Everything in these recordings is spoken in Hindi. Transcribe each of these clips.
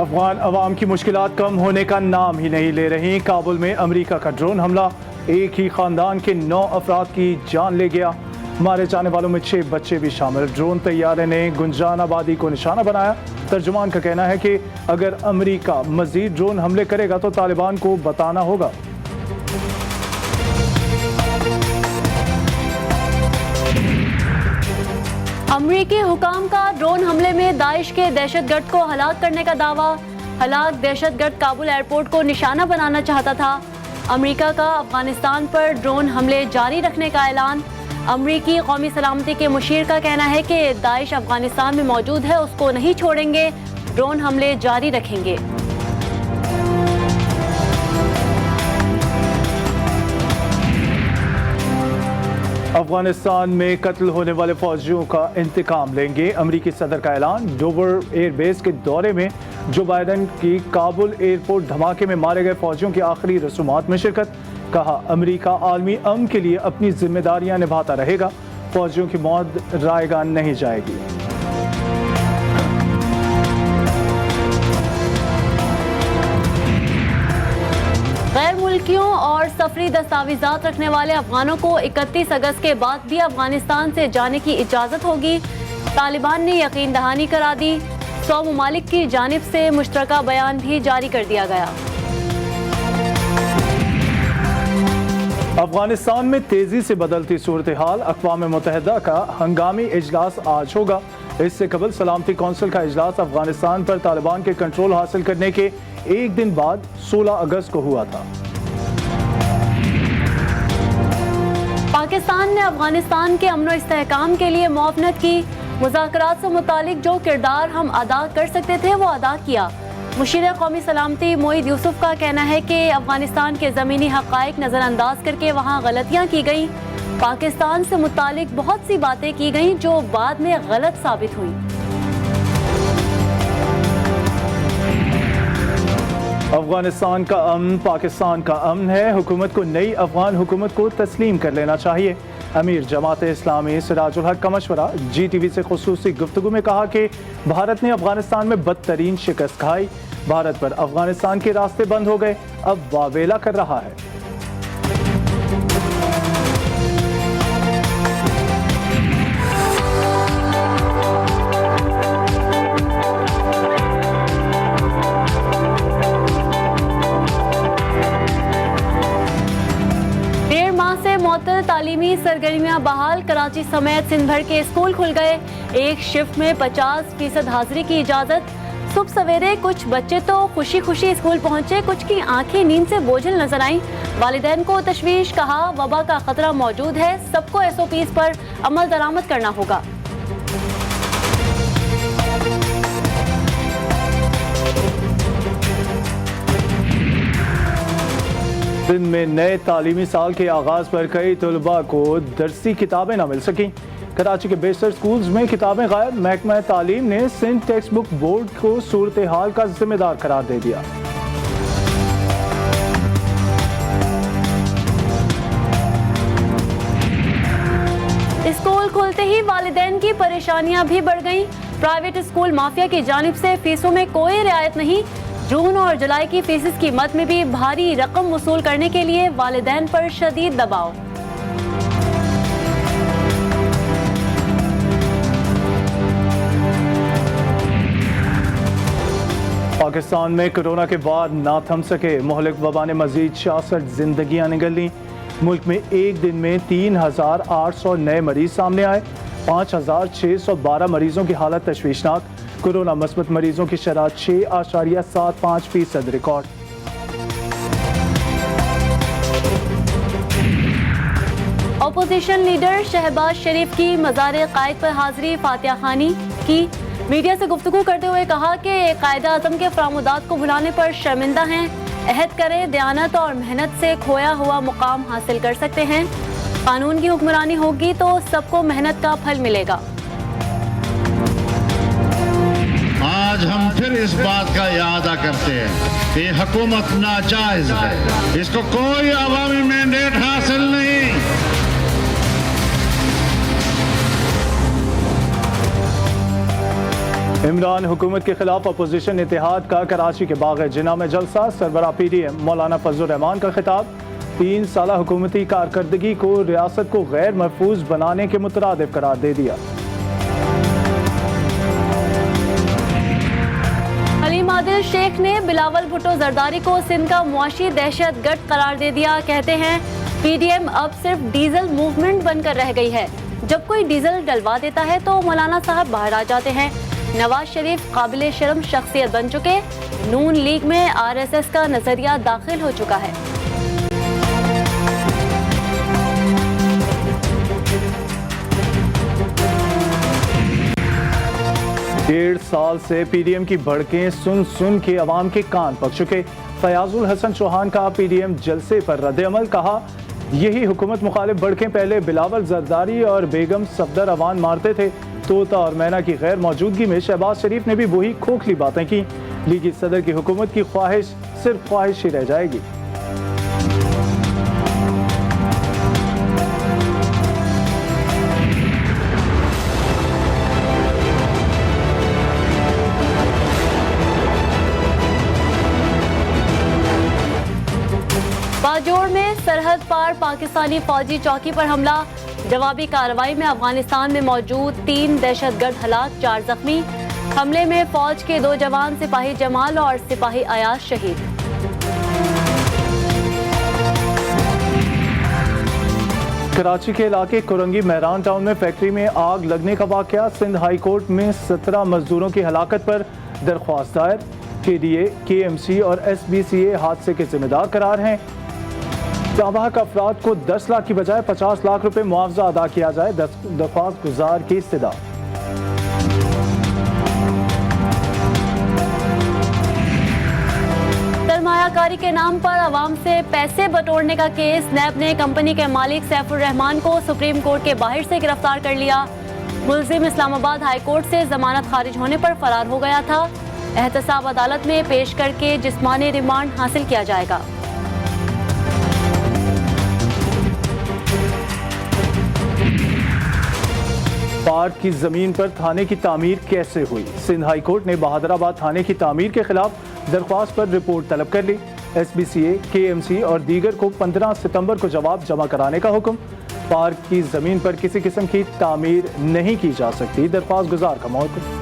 अफगान अवाम की मुश्किलात कम होने का नाम ही नहीं ले रही। काबुल में अमेरिका का ड्रोन हमला एक ही खानदान के 9 अफराद की जान ले गया। मारे जाने वालों में 6 बच्चे भी शामिल। ड्रोन तैयारे ने गुंजान आबादी को निशाना बनाया। तर्जुमान का कहना है कि अगर अमेरिका मजीद ड्रोन हमले करेगा तो तालिबान को बताना होगा। अमरीकी हुकाम का ड्रोन हमले में दाइश के दहशतगर्द को हलाक करने का दावा। हलाक दहशतगर्द काबुल एयरपोर्ट को निशाना बनाना चाहता था। अमरीका का अफगानिस्तान पर ड्रोन हमले जारी रखने का ऐलान। अमरीकी कौमी सलामती के मुशीर का कहना है कि दाइश अफगानिस्तान में मौजूद है, उसको नहीं छोड़ेंगे, ड्रोन हमले जारी रखेंगे। अफगानिस्तान में कत्ल होने वाले फौजियों का इंतकाम लेंगे। अमरीकी सदर का ऐलान। डोवर एयरबेस के दौरे में जो बाइडन की काबुल एयरपोर्ट धमाके में मारे गए फौजियों की आखिरी रसूमात में शिरकत। कहा अमरीका आलमी अमन के लिए अपनी जिम्मेदारियां निभाता रहेगा। फौजियों की मौत रायगा नहीं जाएगी। गैर मुल्कियों और सफरी दस्तावेजात रखने वाले अफगानों को 31 अगस्त के बाद भी अफगानिस्तान से जाने की इजाज़त होगी। तालिबान ने यकीन दहानी करा दी। 100 ममालिक की जानिब से मुश्तरका बयान भी जारी कर दिया गया। अफगानिस्तान में तेजी से बदलती सूरत हाल। अक़वाम मुत्तहिदा का हंगामी इजलास आज होगा। इससे कबल सलामती कौंसिल का इजलास अफगानिस्तान पर तालिबान के कंट्रोल हासिल करने के एक दिन बाद 16 अगस्त को हुआ था। पाकिस्तान ने अफगानिस्तान के अमन व इस्तेहकाम के लिए मुआवनत की। मुज़ाकरात से मुतालिक जो किरदार हम अदा कर सकते थे वो अदा किया। मुशीर कौमी सलामती मोईद यूसुफ का कहना है कि अफगानिस्तान के ज़मीनी हक़ाइक़ नज़रअंदाज करके वहाँ गलतियाँ की गई। पाकिस्तान से मुतालिक बहुत सी बातें की गई जो बाद में गलत साबित हुई। अफगानिस्तान का अमन पाकिस्तान का अमन है। हुकूमत को नई अफगान हुकूमत को तस्लीम कर लेना चाहिए। अमीर जमात इस्लामी सिराजुल हक का मशवरा। GTV से खुसूसी गुफ्तगू में कहा कि भारत ने अफगानिस्तान में बदतरीन शिकस्त खाई। भारत पर अफगानिस्तान के रास्ते बंद हो गए, अब वावेला कर रहा है। तालीमी सरगर्मियां बहाल। कराची समेत सिंध भर के स्कूल खुल गए। एक शिफ्ट में 50% हाजिरी की इजाजत। सुबह सवेरे कुछ बच्चे तो खुशी खुशी स्कूल पहुंचे, कुछ की आंखें नींद से बोझल नजर आईं। वालिदैन को तशवीश। कहा वबा का खतरा मौजूद है, सबको SOPs पर अमल दरामद करना होगा। दिन में नए तालीमी साल के आगाज पर कई तलबा को दरसी किताबें न मिल सकी। कराची के बेशतर स्कूल्स में किताबें गायब। महकमा तालीम ने सिंध टेक्स्ट बुक बोर्ड को सूरत हाल का जिम्मेदार करार दे दिया। स्कूल खुलते ही वालिदैन की परेशानियां भी बढ़ गईं। प्राइवेट स्कूल माफिया की जानिब से फीसों में कोई रियायत नहीं। जून और जुलाई की फीस की मद में भी भारी रकम वसूल करने के लिए वालिदैन पर शदीद दबाव। पाकिस्तान में कोरोना के बाद ना थम सके मुहलिक वबा ने मजीद 66 जिंदगियां निगल ली। मुल्क में एक दिन में 3800 नए मरीज सामने आए। 5612 मरीजों की हालत तशवीशनाक। कोरोना मस्बत मरीजों की शरह 6.75% रिकॉर्ड। अपोजिशन लीडर शहबाज शरीफ की मज़ार कायद पर हाजिरी। फातिहा खानी की। मीडिया से गुफ्तगू करते हुए कहा कि कायदा आज़म के फरामुदात को भुलाने पर शर्मिंदा हैं। अहद करें दयानत और मेहनत से खोया हुआ मुकाम हासिल कर सकते हैं। कानून की हुक्मरानी होगी तो सबको मेहनत का फल मिलेगा। आज हम फिर इस बात का यादा करते हैं कि हुकूमत नाजायज है, इसको कोई अवामी मैंडेट हासिल नहीं। इमरान हुकूमत के खिलाफ अपोजिशन इत्तेहाद का कराची के बाग जिना में जलसा। सरबराह पीडीएम मौलाना फजल रहमान का खिताब। 3 साल हुकूमती कारकर्दगी को रियासत को गैर महफूज बनाने के मुतरादिफ करार दे दिया। हलीम आदिल शेख ने बिलावल भुट्टो जरदारी को सिंध का मुआशी दहशतगर्द करार दे दिया। कहते हैं पीडीएम अब सिर्फ डीजल मूवमेंट बनकर रह गई है। जब कोई डीजल डलवा देता है तो मौलाना साहब बाहर आ जाते हैं। नवाज शरीफ काबिल शर्म शख्सियत बन चुके। नून लीग में आरएसएस का नजरिया दाखिल हो चुका है। डेढ़ साल से पीडीएम की भड़कें सुन सुन के अवाम के कान पक चुके। फयाजुल हसन चौहान का पीडीएम जलसे पर रद्द-ए-अमल। कहा यही हुकूमत मुखालिफ भड़कें पहले बिलावल जरदारी और बेगम सफदर अवान मारते थे। तोता और मैना की गैर मौजूदगी में शहबाज शरीफ ने भी वही खोखली बातें की। लीगी सदर की हुकूमत की ख्वाहिश सिर्फ ख्वाहिश ही रह जाएगी। बाजोड़ में सरहद पार पाकिस्तानी फौजी चौकी पर हमला। जवाबी कार्रवाई में अफगानिस्तान में मौजूद 3 दहशतगर्द हलाक, 4 जख्मी। हमले में फौज के 2 जवान सिपाही जमाल और सिपाही अयाज शहीद। कराची के इलाके कुरंगी मेहरान टाउन में फैक्ट्री में आग लगने का वाकया। सिंध हाई कोर्ट में 17 मजदूरों की हलाकत पर दरख्वास्त दायर। केडीए, केएमसी और एसबीसीए हादसे के जिम्मेदार करार हैं। तबाह अफराद को 10 लाख की बजाय 50 लाख रुपए मुआवजा अदा किया जाए। दरख्वास्त गुजार की इस्तदा। सरमायाकारी के नाम पर अवाम से पैसे बटोरने का केस। नैब ने कंपनी के मालिक सैफुर रहमान को सुप्रीम कोर्ट के बाहर से गिरफ्तार कर लिया। मुलजिम इस्लामाबाद हाई कोर्ट से जमानत खारिज होने पर फरार हो गया था। एहतसाब अदालत में पेश करके जिस्मानी रिमांड हासिल किया जाएगा। पार्क की जमीन पर थाने की तामीर कैसे हुई? सिंध हाई कोर्ट ने बहादुराबाद थाने की तामीर के खिलाफ दरख्वास्त पर रिपोर्ट तलब कर ली। एसबीसीए, केएमसी और दीगर को 15 सितंबर को जवाब जमा कराने का हुक्म। पार्क की जमीन पर किसी किस्म की तामीर नहीं की जा सकती। दरख्वास्त गुजार का मौक़िफ़।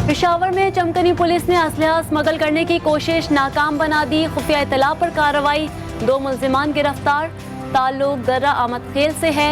पेशावर में चमकनी पुलिस ने असलहा स्मगल करने की कोशिश नाकाम बना दी। खुफिया इत्तला पर कार्रवाई। 2 मुल्जिमान गिरफ्तार। ताल्लुक दर्रा आमद खेल से है।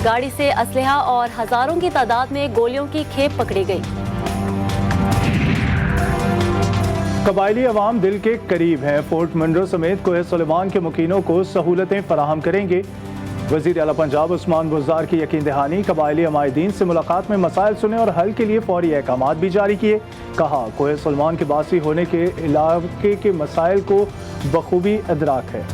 गाड़ी से असलहा और हजारों की तादाद में गोलियों की खेप पकड़ी गई। कबायली अवाम दिल के करीब हैं। फोर्ट मंडरो समेत कोहे सुलेमान के मुकीनों को सहूलतें फराहम करेंगे। वज़ीर आला पंजाब उस्मान बुज़दार की यकीन दहानी। कबायली अमायदीन से मुलाकात में मसाइल सुने और हल के लिए फौरी अहकामात भी जारी किए। कहा कोहे सुलेमान के बासी होने के इलाके के मसाइल को बखूबी अदराक है।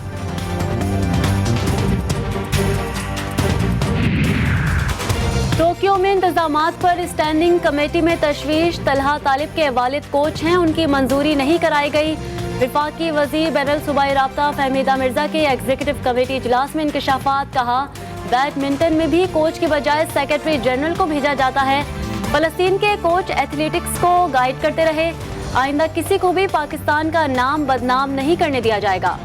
टोक्यो में इंतजामात पर स्टैंडिंग कमेटी में तशवीश। तलहा तालिब के वालिद कोच हैं, उनकी मंजूरी नहीं कराई गई। विफाकी वजीर बैनुल सूबाई राब्ता फहमीदा मिर्जा के एग्जीक्यूटिव कमेटी इजलास में इंकशाफात। कहा बैडमिंटन में भी कोच की बजाय सेक्रेटरी जनरल को भेजा जाता है। फलस्तीन के कोच एथलेटिक्स को गाइड करते रहे। आइंदा किसी को भी पाकिस्तान का नाम बदनाम नहीं करने दिया जाएगा।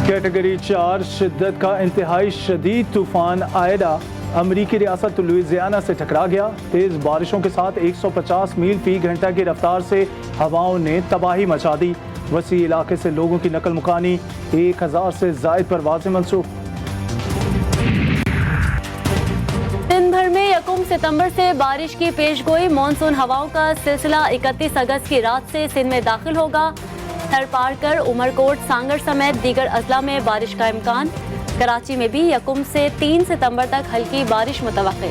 कैटेगरी 4 शिद्दत का इंतहाई शदीद तूफान आयडा अमरीकी रियासत लुइजियाना से टकरा गया। तेज बारिशों के साथ 150 मील फी घंटा की रफ्तार से हवाओं ने तबाही मचा दी। वसी इलाके से लोगों की नकल मुकानी। 1000 से जायद परवाजें मंसूख। दिन भर में 1 सितंबर से बारिश की पेशगोई। मॉनसून हवाओं का सिलसिला 31 अगस्त की रात से सिंध में दाखिल होगा। थर पार कर उमरकोट, सांगर समेत दीगर अजला में बारिश का इम्कान। कराची में भी 1 से 3 सितंबर तक हल्की बारिश मुतवक्के।